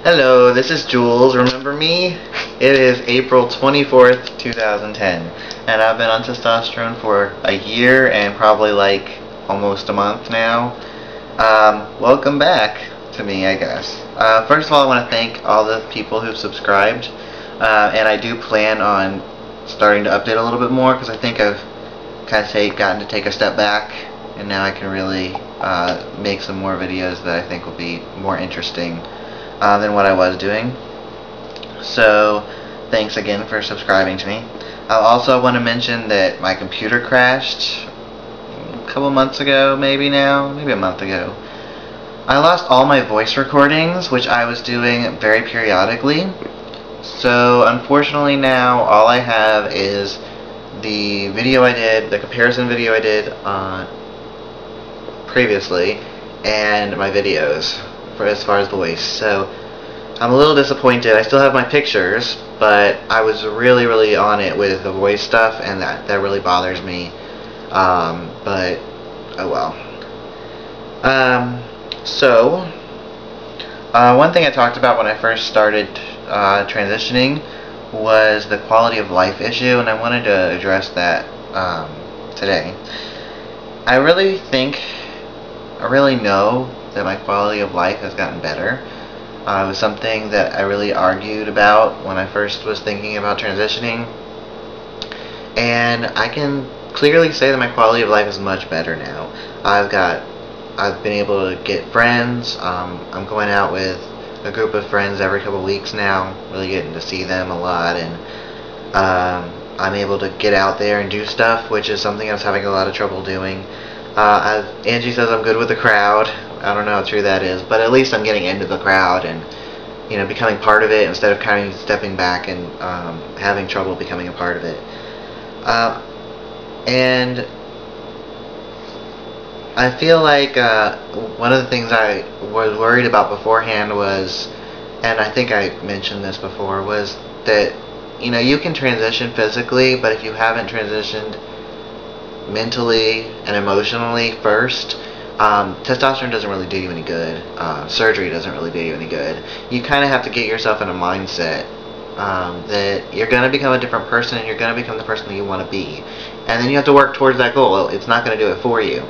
Hello, this is Jules. Remember me? It is April 24th, 2010, and I've been on testosterone for a year and probably like almost a month now. Welcome back to me, I guess. First of all, I want to thank all the people who've subscribed, and I do plan on starting to update a little bit more because I think I've kind of gotten to take a step back, and now I can really make some more videos that I think will be more interesting than what I was doing. So thanks again for subscribing to me. I also want to mention that my computer crashed a couple months ago, maybe a month ago. I lost all my voice recordings, which I was doing very periodically. So unfortunately now all I have is the video I did, the comparison video I did previously, and my videos for as far as voice. So I'm a little disappointed. I still have my pictures, but I was really on it with the voice stuff, and that really bothers me. But oh well. One thing I talked about when I first started transitioning was the quality of life issue, and I wanted to address that today. I really know that my quality of life has gotten better. It was something that I really argued about when I first was thinking about transitioning, and I can clearly say that my quality of life is much better now. I've been able to get friends. I'm going out with a group of friends every couple of weeks now, really getting to see them a lot, and I'm able to get out there and do stuff, which is something I was having a lot of trouble doing. Angie says I'm good with the crowd. I don't know how true that is, but at least I'm getting into the crowd and becoming part of it instead of kind of stepping back and having trouble becoming a part of it. And I feel like one of the things I was worried about beforehand was, and I think I mentioned this before, was that you can transition physically, but if you haven't transitioned mentally and emotionally first, testosterone doesn't really do you any good. Surgery doesn't really do you any good. You kind of have to get yourself in a mindset that you're going to become a different person, and you're going to become the person that you want to be. And then you have to work towards that goal. It's not going to do it for you.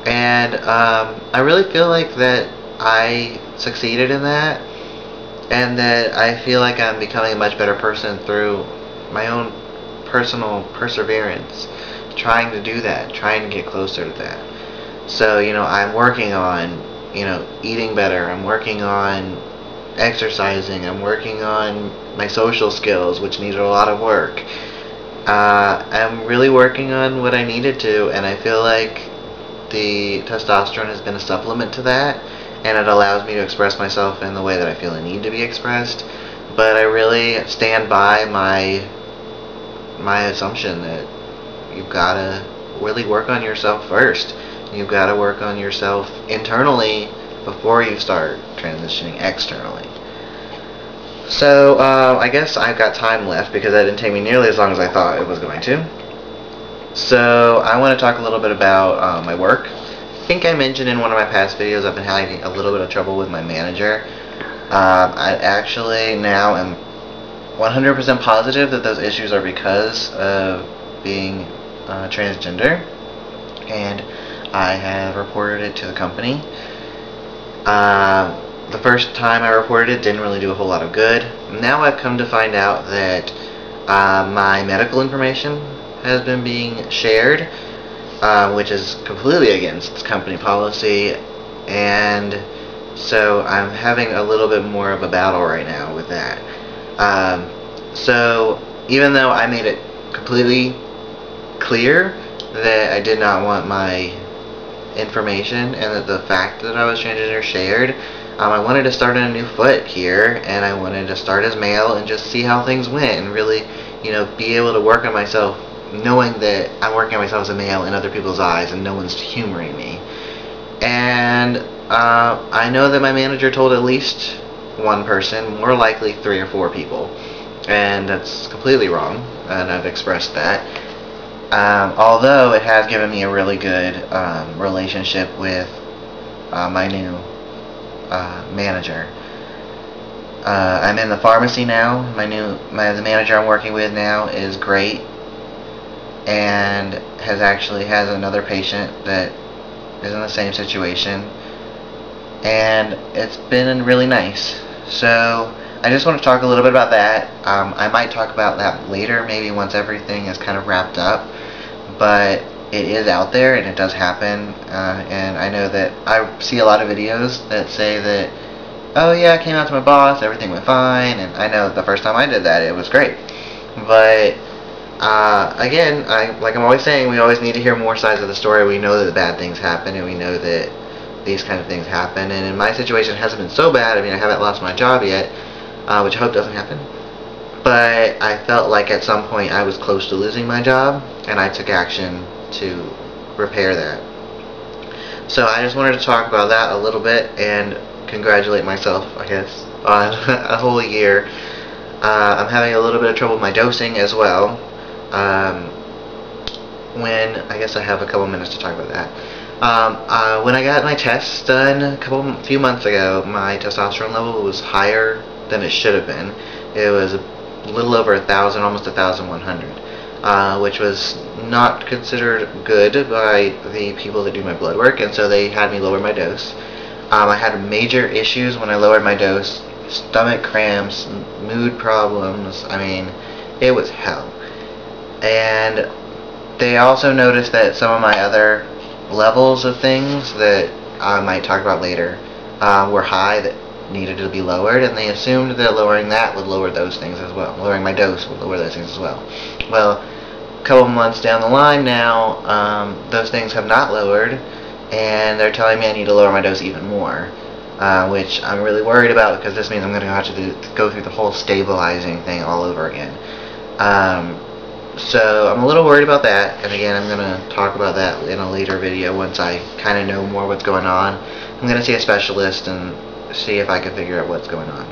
And I really feel like that I succeeded in that, and that I feel like I'm becoming a much better person through my own personal perseverance, trying to do that, trying to get closer to that. So, I'm working on, eating better. I'm working on exercising. I'm working on my social skills, which needed a lot of work. I'm really working on what I needed to, and I feel like the testosterone has been a supplement to that, and it allows me to express myself in the way that I feel I need to be expressed. But I really stand by my assumption that you've got to really work on yourself first. You've got to work on yourself internally before you start transitioning externally. So I guess I've got time left because that didn't take me nearly as long as I thought it was going to. So I want to talk a little bit about my work. I think I mentioned in one of my past videos I've been having a little bit of trouble with my manager. I actually now am 100% positive that those issues are because of being transgender, and I have reported it to the company. The first time I reported it didn't really do a whole lot of good. Now I've come to find out that my medical information has been being shared, which is completely against company policy, and so I'm having a little bit more of a battle right now with that. So even though I made it completely clear that I did not want my information and that the fact that I was transgender shared, I wanted to start on a new foot here, and I wanted to start as male and just see how things went, and really, be able to work on myself, knowing that I'm working on myself as a male in other people's eyes and no one's humoring me. And I know that my manager told at least one person, more likely 3 or 4 people, and that's completely wrong, and I've expressed that. Although it has given me a really good relationship with my new manager. I'm in the pharmacy now. The manager I'm working with now is great, and has another patient that is in the same situation, and it's been really nice. So I just want to talk a little bit about that. I might talk about that later, maybe once everything is kind of wrapped up, but it is out there and it does happen, and I know that I see a lot of videos that say that, oh yeah, I came out to my boss, everything went fine, and I know the first time I did that it was great. But again, like I'm always saying, we always need to hear more sides of the story. We know that bad things happen, and we know that these kind of things happen. And in my situation, it hasn't been so bad. I mean, I haven't lost my job yet, which I hope doesn't happen. But I felt like at some point I was close to losing my job, and I took action to repair that. So I just wanted to talk about that a little bit and congratulate myself, I guess, on a whole year. I'm having a little bit of trouble with my dosing as well. I guess I have a couple minutes to talk about that. When I got my tests done a few months ago, my testosterone level was higher than it should have been. It was a little over 1,000, almost 1,100, which was not considered good by the people that do my blood work, and so they had me lower my dose. I had major issues when I lowered my dose: stomach cramps, mood problems. I mean, it was hell. And they also noticed that some of my other levels of things that I might talk about later were high, that needed to be lowered, and they assumed that lowering that would lower those things as well. Lowering my dose would lower those things as well. Well, a couple months down the line now, those things have not lowered, and they're telling me I need to lower my dose even more, which I'm really worried about, because this means I'm going to have to go through the whole stabilizing thing all over again. So I'm a little worried about that, and again, I'm going to talk about that in a later video once I kind of know more what's going on. I'm going to see a specialist and see if I can figure out what's going on.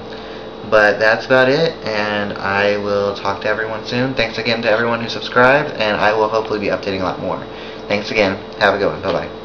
But that's about it, and I will talk to everyone soon. Thanks again to everyone who subscribed, and I will hopefully be updating a lot more. Thanks again. Have a good one. Bye-bye.